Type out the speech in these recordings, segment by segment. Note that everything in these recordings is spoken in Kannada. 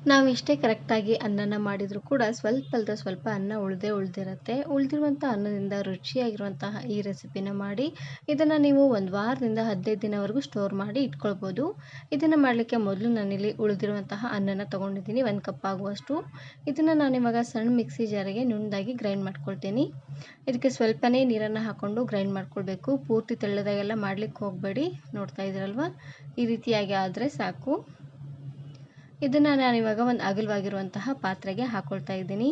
ನಾವು ಎಷ್ಟೇ ಕರೆಕ್ಟಾಗಿ ಅನ್ನನ ಮಾಡಿದರೂ ಕೂಡ ಸ್ವಲ್ಪ ಅಲ್ಲದೆ ಸ್ವಲ್ಪ ಅನ್ನ ಉಳಿದಿರುತ್ತೆ. ಉಳಿದಿರುವಂಥ ಅನ್ನದಿಂದ ರುಚಿಯಾಗಿರುವಂತಹ ಈ ರೆಸಿಪಿನ ಮಾಡಿ ಇದನ್ನು ನೀವು ಒಂದು ವಾರದಿಂದ 15 ದಿನವರೆಗೂ ಸ್ಟೋರ್ ಮಾಡಿ ಇಟ್ಕೊಳ್ಬೋದು. ಇದನ್ನು ಮಾಡಲಿಕ್ಕೆ ಮೊದಲು ನಾನಿಲ್ಲಿ ಉಳಿದಿರುವಂತಹ ಅನ್ನನ ತೊಗೊಂಡಿದ್ದೀನಿ 1 ಕಪ್ ಆಗುವಷ್ಟು. ಇದನ್ನು ನಾನಿವಾಗ ಸಣ್ಣ ಮಿಕ್ಸಿ ಜಾರಿಗೆ ನುಣ್ಣದಾಗಿ ಗ್ರೈಂಡ್ ಮಾಡ್ಕೊಳ್ತೀನಿ. ಇದಕ್ಕೆ ಸ್ವಲ್ಪನೇ ನೀರನ್ನು ಹಾಕ್ಕೊಂಡು ಗ್ರೈಂಡ್ ಮಾಡ್ಕೊಳ್ಬೇಕು. ಪೂರ್ತಿ ತೆಳ್ಳದಾಗೆಲ್ಲ ಮಾಡಲಿಕ್ಕೆ ಹೋಗಬೇಡಿ. ನೋಡ್ತಾ ಇದ್ದೀರಲ್ವ, ಈ ರೀತಿಯಾಗಿ ಆದರೆ ಸಾಕು. ಇದನ್ನು ನಾನಿವಾಗ ಒಂದು ಅಗಲವಾಗಿರುವಂತಹ ಪಾತ್ರೆಗೆ ಹಾಕ್ಕೊಳ್ತಾ ಇದ್ದೀನಿ.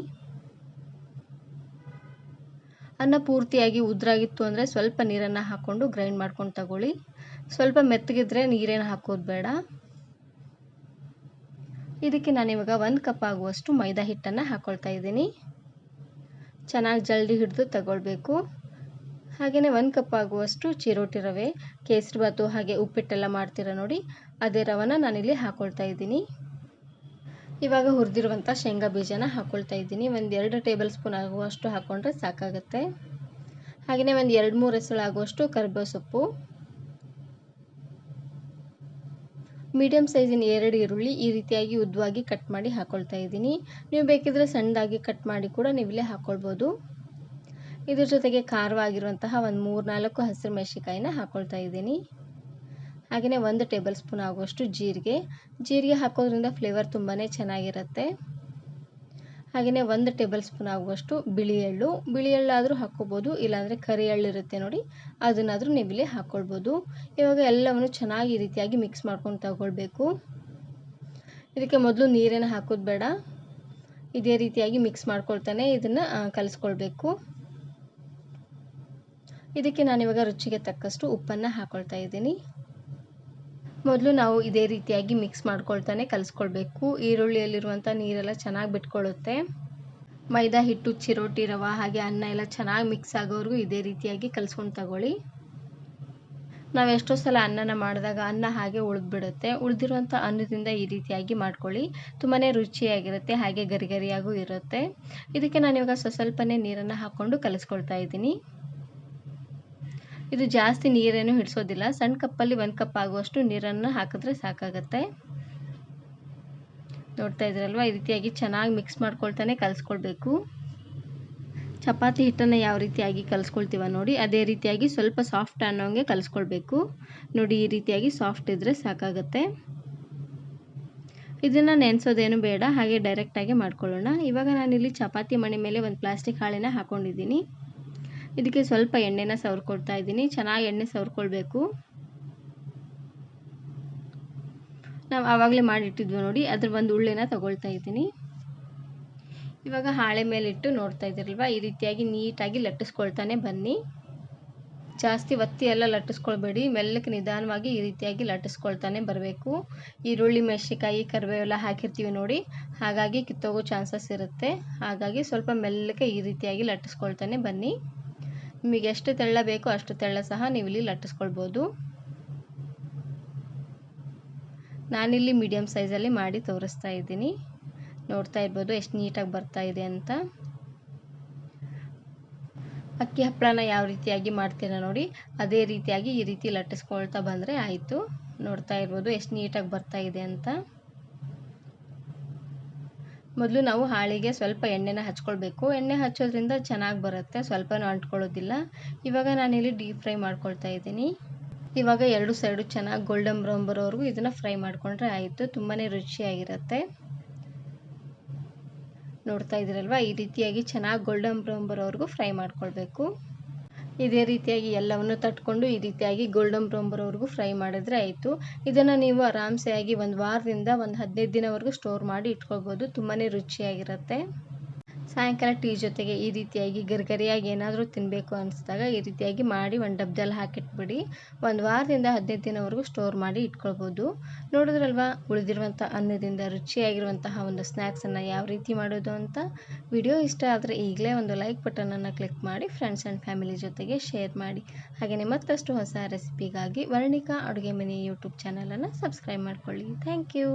ಅನ್ನ ಪೂರ್ತಿಯಾಗಿ ಉದ್ರಾಗಿತ್ತು ಅಂದರೆ ಸ್ವಲ್ಪ ನೀರನ್ನು ಹಾಕ್ಕೊಂಡು ಗ್ರೈಂಡ್ ಮಾಡ್ಕೊಂಡು ತಗೊಳ್ಳಿ. ಸ್ವಲ್ಪ ಮೆತ್ತಗಿದ್ರೆ ನೀರೇನು ಹಾಕೋದು ಬೇಡ. ಇದಕ್ಕೆ ನಾನಿವಾಗ 1 ಕಪ್ ಆಗುವಷ್ಟು ಮೈದಾ ಹಿಟ್ಟನ್ನು ಹಾಕ್ಕೊಳ್ತಾ ಇದ್ದೀನಿ. ಚೆನ್ನಾಗಿ ಜಲ್ದಿ ಹಿಡಿದು ತಗೊಳ್ಬೇಕು. ಹಾಗೆಯೇ 1 ಕಪ್ ಆಗುವಷ್ಟು ಚಿರೋಟಿ ರವೆ, ಕೇಸರಿ ಬಾತು ಹಾಗೆ ಉಪ್ಪಿಟ್ಟೆಲ್ಲ ಮಾಡ್ತೀರ ನೋಡಿ, ಅದೇ ರವೆನ ನಾನಿಲ್ಲಿ ಹಾಕ್ಕೊಳ್ತಾ ಇದ್ದೀನಿ. ಇವಾಗ ಹುರಿದಿರುವಂಥ ಶೇಂಗಾ ಬೀಜನ ಹಾಕ್ಕೊಳ್ತಾ ಇದ್ದೀನಿ. ಒಂದು 2 ಟೇಬಲ್ ಸ್ಪೂನ್ ಆಗುವಷ್ಟು ಹಾಕ್ಕೊಂಡ್ರೆ ಸಾಕಾಗುತ್ತೆ. ಹಾಗೆಯೇ ಒಂದು 2-3 ಎಸಳು ಆಗುವಷ್ಟು ಕರಿಬೇವು ಸೊಪ್ಪು, ಮೀಡಿಯಮ್ ಸೈಜಿನ 2 ಈರುಳ್ಳಿ ಈ ರೀತಿಯಾಗಿ ಉದ್ದವಾಗಿ ಕಟ್ ಮಾಡಿ ಹಾಕ್ಕೊಳ್ತಾ ಇದ್ದೀನಿ. ನೀವು ಬೇಕಿದ್ರೆ ಸಣ್ಣದಾಗಿ ಕಟ್ ಮಾಡಿ ಕೂಡ ನೀವಿಲ್ಲೇ ಹಾಕ್ಕೊಳ್ಬೋದು. ಇದ್ರ ಜೊತೆಗೆ ಖಾರವಾಗಿರುವಂತಹ ಒಂದು 3-4 ಹಸಿರು ಮೆಣಸಿನಕಾಯಿನ ಹಾಕ್ಕೊಳ್ತಾ ಇದ್ದೀನಿ. ಹಾಗೆಯೇ 1 ಟೇಬಲ್ ಸ್ಪೂನ್ ಆಗುವಷ್ಟು ಜೀರಿಗೆ ಹಾಕೋದ್ರಿಂದ ಫ್ಲೇವರ್ ತುಂಬಾ ಚೆನ್ನಾಗಿರುತ್ತೆ. ಹಾಗೆಯೇ 1 ಟೇಬಲ್ ಸ್ಪೂನ್ ಆಗುವಷ್ಟು ಬಿಳಿ ಎಳ್ಳಾದರೂ ಹಾಕ್ಕೋಬೋದು, ಇಲ್ಲಾಂದರೆ ಕರಿ ಎಳ್ಳು ಇರುತ್ತೆ ನೋಡಿ, ಅದನ್ನಾದರೂ ನೀವಿಲ್ಲಿ ಹಾಕ್ಕೊಳ್ಬೋದು. ಇವಾಗ ಎಲ್ಲವನ್ನು ಚೆನ್ನಾಗಿ ಈ ರೀತಿಯಾಗಿ ಮಿಕ್ಸ್ ಮಾಡ್ಕೊಂಡು ತಗೊಳ್ಬೇಕು. ಇದಕ್ಕೆ ಮೊದಲು ನೀರೇನು ಹಾಕೋದು ಬೇಡ. ಇದೇ ರೀತಿಯಾಗಿ ಮಿಕ್ಸ್ ಮಾಡ್ಕೊಳ್ತಾನೆ ಇದನ್ನು ಕಲಿಸ್ಕೊಳ್ಬೇಕು. ಇದಕ್ಕೆ ನಾನಿವಾಗ ರುಚಿಗೆ ತಕ್ಕಷ್ಟು ಉಪ್ಪನ್ನು ಹಾಕ್ಕೊಳ್ತಾ ಇದ್ದೀನಿ. ಮೊದಲು ನಾವು ಇದೇ ರೀತಿಯಾಗಿ ಮಿಕ್ಸ್ ಮಾಡ್ಕೊಳ್ತಾನೆ ಕಲಿಸ್ಕೊಳ್ಬೇಕು. ಈರುಳ್ಳಿಯಲ್ಲಿರುವಂಥ ನೀರೆಲ್ಲ ಚೆನ್ನಾಗಿ ಬಿಟ್ಕೊಳ್ಳುತ್ತೆ. ಮೈದಾ ಹಿಟ್ಟು, ಚಿರೋಟಿ ರವೆ ಹಾಗೆ ಅನ್ನ ಎಲ್ಲ ಚೆನ್ನಾಗಿ ಮಿಕ್ಸ್ ಆಗೋವರೆಗೂ ಇದೇ ರೀತಿಯಾಗಿ ಕಲಿಸ್ಕೊಂಡು ತಗೊಳ್ಳಿ. ನಾವು ಎಷ್ಟೋ ಸಲ ಅನ್ನನ ಮಾಡಿದಾಗ ಅನ್ನ ಹಾಗೆ ಉಳಿದ್ಬಿಡುತ್ತೆ. ಉಳಿದಿರುವಂಥ ಅನ್ನದಿಂದ ಈ ರೀತಿಯಾಗಿ ಮಾಡ್ಕೊಳ್ಳಿ, ತುಂಬಾ ರುಚಿಯಾಗಿರುತ್ತೆ, ಹಾಗೆ ಗರಿಗರಿಯಾಗೂ ಇರುತ್ತೆ. ಇದಕ್ಕೆ ನಾನಿವಾಗ ಸ್ವಲ್ಪನೇ ನೀರನ್ನು ಹಾಕ್ಕೊಂಡು ಕಲಿಸ್ಕೊಳ್ತಾ ಇದ್ದೀನಿ. ಇದು ಜಾಸ್ತಿ ನೀರೇನು ಹಿಡಿಸೋದಿಲ್ಲ. ಸಣ್ಣ ಕಪ್ಪಲ್ಲಿ 1 ಕಪ್ ಆಗುವಷ್ಟು ನೀರನ್ನು ಹಾಕಿದ್ರೆ ಸಾಕಾಗುತ್ತೆ. ನೋಡ್ತಾ ಇದ್ದೀರಲ್ವ, ಈ ರೀತಿಯಾಗಿ ಚೆನ್ನಾಗಿ ಮಿಕ್ಸ್ ಮಾಡ್ಕೊಳ್ತಾನೆ ಕಲಿಸ್ಕೊಳ್ಬೇಕು. ಚಪಾತಿ ಹಿಟ್ಟನ್ನು ಯಾವ ರೀತಿಯಾಗಿ ಕಲಿಸ್ಕೊಳ್ತೀವ ನೋಡಿ, ಅದೇ ರೀತಿಯಾಗಿ ಸ್ವಲ್ಪ ಸಾಫ್ಟ್ ಅನ್ನೋಂಗೆ ಕಲಿಸ್ಕೊಳ್ಬೇಕು. ನೋಡಿ, ಈ ರೀತಿಯಾಗಿ ಸಾಫ್ಟ್ ಇದ್ದರೆ ಸಾಕಾಗುತ್ತೆ. ಇದನ್ನು ನೆನೆಸೋದೇನು ಬೇಡ, ಹಾಗೆ ಡೈರೆಕ್ಟಾಗಿ ಮಾಡ್ಕೊಳ್ಳೋಣ. ಇವಾಗ ನಾನಿಲ್ಲಿ ಚಪಾತಿ ಮಣೆ ಮೇಲೆ ಒಂದು ಪ್ಲಾಸ್ಟಿಕ್ ಹಾಳೆನ ಹಾಕ್ಕೊಂಡಿದ್ದೀನಿ. ಇದಕ್ಕೆ ಸ್ವಲ್ಪ ಎಣ್ಣೆನ ಸವರ್ಕೊಳ್ತಾ ಇದ್ದೀನಿ. ಚೆನ್ನಾಗಿ ಎಣ್ಣೆ ಸವರ್ಕೊಳ್ಬೇಕು. ನಾವು ಆವಾಗಲೇ ಮಾಡಿಟ್ಟಿದ್ವಿ ನೋಡಿ, ಅದ್ರ ಒಂದು ಉಳ್ಳೆನ ತಗೊಳ್ತಾ ಇದ್ದೀನಿ. ಇವಾಗ ಹಾಳೆ ಮೇಲಿಟ್ಟು ನೋಡ್ತಾ ಇದ್ದೀರಲ್ವ, ಈ ರೀತಿಯಾಗಿ ನೀಟಾಗಿ ಲಟ್ಟಿಸ್ಕೊಳ್ತಾನೆ ಬನ್ನಿ. ಜಾಸ್ತಿ ಒತ್ತಿ ಎಲ್ಲ ಲಟ್ಟಿಸ್ಕೊಳ್ಬೇಡಿ, ಮೆಲ್ಲಕ್ಕೆ ನಿಧಾನವಾಗಿ ಈ ರೀತಿಯಾಗಿ ಲಟ್ಟಿಸ್ಕೊಳ್ತಾನೆ ಬರಬೇಕು. ಈರುಳ್ಳಿ, ಮೆಣಸಿನಕಾಯಿ, ಕರಿಬೇವೆಲ್ಲ ಹಾಕಿರ್ತೀವಿ ನೋಡಿ, ಹಾಗಾಗಿ ಕಿತ್ತೋಗೋ ಚಾನ್ಸಸ್ ಇರುತ್ತೆ. ಹಾಗಾಗಿ ಸ್ವಲ್ಪ ಮೆಲ್ಲಕ್ಕೆ ಈ ರೀತಿಯಾಗಿ ಲಟ್ಟಿಸ್ಕೊಳ್ತಾನೆ ಬನ್ನಿ. ನಿಮಗೆ ಎಷ್ಟು ತೆಳ್ಳ ಬೇಕೋ ಅಷ್ಟು ತೆಳ್ಳ ಸಹ ನೀವು ಇಲ್ಲಿ ಲಟ್ಟಿಸ್ಕೊಳ್ಬೋದು. ನಾನಿಲ್ಲಿ ಮೀಡಿಯಮ್ ಸೈಜಲ್ಲಿ ಮಾಡಿ ತೋರಿಸ್ತಾ ಇದ್ದೀನಿ. ನೋಡ್ತಾ ಇರ್ಬೋದು ಎಷ್ಟು ನೀಟಾಗಿ ಬರ್ತಾ ಇದೆ ಅಂತ. ಅಕ್ಕಿ ಹಪ್ಪಳನ ಯಾವ ರೀತಿಯಾಗಿ ಮಾಡ್ತೀರಾ ನೋಡಿ, ಅದೇ ರೀತಿಯಾಗಿ ಈ ರೀತಿ ಲಟ್ಟಿಸ್ಕೊಳ್ತಾ ಬಂದರೆ ಆಯಿತು. ನೋಡ್ತಾ ಇರ್ಬೋದು ಎಷ್ಟು ನೀಟಾಗಿ ಬರ್ತಾ ಇದೆ ಅಂತ. ಮೊದಲು ನಾವು ಹಾಳಿಗೆ ಸ್ವಲ್ಪ ಎಣ್ಣೆನ ಹಚ್ಕೊಳ್ಬೇಕು. ಎಣ್ಣೆ ಹಚ್ಚೋದ್ರಿಂದ ಚೆನ್ನಾಗಿ ಬರುತ್ತೆ, ಸ್ವಲ್ಪನೂ ಅಂಟ್ಕೊಳ್ಳೋದಿಲ್ಲ. ಇವಾಗ ನಾನಿಲ್ಲಿ ಡೀಪ್ ಫ್ರೈ ಮಾಡ್ಕೊಳ್ತಾ ಇದ್ದೀನಿ. ಇವಾಗ 2 ಸೈಡು ಚೆನ್ನಾಗಿ ಗೋಲ್ಡನ್ ಬ್ರೌನ್ ಬರೋವರೆಗೂ ಇದನ್ನು ಫ್ರೈ ಮಾಡಿಕೊಂಡ್ರೆ ಆಯಿತು. ತುಂಬಾ ರುಚಿಯಾಗಿರುತ್ತೆ. ನೋಡ್ತಾ ಇದ್ದೀರಲ್ವ, ಈ ರೀತಿಯಾಗಿ ಚೆನ್ನಾಗಿ ಗೋಲ್ಡನ್ ಬ್ರೌನ್ ಬರೋವರೆಗೂ ಫ್ರೈ ಮಾಡ್ಕೊಳ್ಬೇಕು. ಇದೇ ರೀತಿಯಾಗಿ ಎಲ್ಲವನ್ನು ತಟ್ಕೊಂಡು ಈ ರೀತಿಯಾಗಿ ಗೋಲ್ಡನ್ ಬ್ರೌನ್ ಬರೋವರೆಗೂ ಫ್ರೈ ಮಾಡಿದ್ರೆ ಆಯಿತು. ಇದನ್ನು ನೀವು ಆರಾಮ್ಸೆ ಆಗಿ 1 ವಾರದಿಂದ ಒಂದು 15 ದಿನವರೆಗೂ ಸ್ಟೋರ್ ಮಾಡಿ ಇಟ್ಕೊಳ್ಬೋದು. ತುಂಬಾ ರುಚಿಯಾಗಿರುತ್ತೆ. ಸಾಯಂಕಾಲ ಟೀ ಜೊತೆಗೆ ಈ ರೀತಿಯಾಗಿ ಗರಿಗರಿಯಾಗಿ ಏನಾದರೂ ತಿನ್ನಬೇಕು ಅನಿಸಿದಾಗ ಈ ರೀತಿಯಾಗಿ ಮಾಡಿ ಒಂದು ಡಬ್ಬದಲ್ಲಿ ಹಾಕಿಟ್ಬಿಡಿ. 1 ವಾರದಿಂದ 15 ದಿನವರೆಗೂ ಸ್ಟೋರ್ ಮಾಡಿ ಇಟ್ಕೊಳ್ಬೋದು. ನೋಡಿದ್ರಲ್ವ, ಉಳಿದಿರುವಂಥ ಅನ್ನದಿಂದ ರುಚಿಯಾಗಿರುವಂತಹ ಒಂದು ಸ್ನ್ಯಾಕ್ಸನ್ನು ಯಾವ ರೀತಿ ಮಾಡೋದು ಅಂತ. ವಿಡಿಯೋ ಇಷ್ಟ ಆದರೆ ಈಗಲೇ ಒಂದು ಲೈಕ್ ಬಟನನ್ನು ಕ್ಲಿಕ್ ಮಾಡಿ ಫ್ರೆಂಡ್ಸ್ ಆ್ಯಂಡ್ ಫ್ಯಾಮಿಲಿ ಜೊತೆಗೆ ಶೇರ್ ಮಾಡಿ. ಹಾಗೆಯೇ ಮತ್ತಷ್ಟು ಹೊಸ ರೆಸಿಪಿಗಾಗಿ ವರ್ಣಿಕಾ ಅಡುಗೆ ಮನೆ ಯೂಟ್ಯೂಬ್ ಚಾನಲನ್ನು ಸಬ್ಸ್ಕ್ರೈಬ್ ಮಾಡ್ಕೊಳ್ಳಿ. Thank you.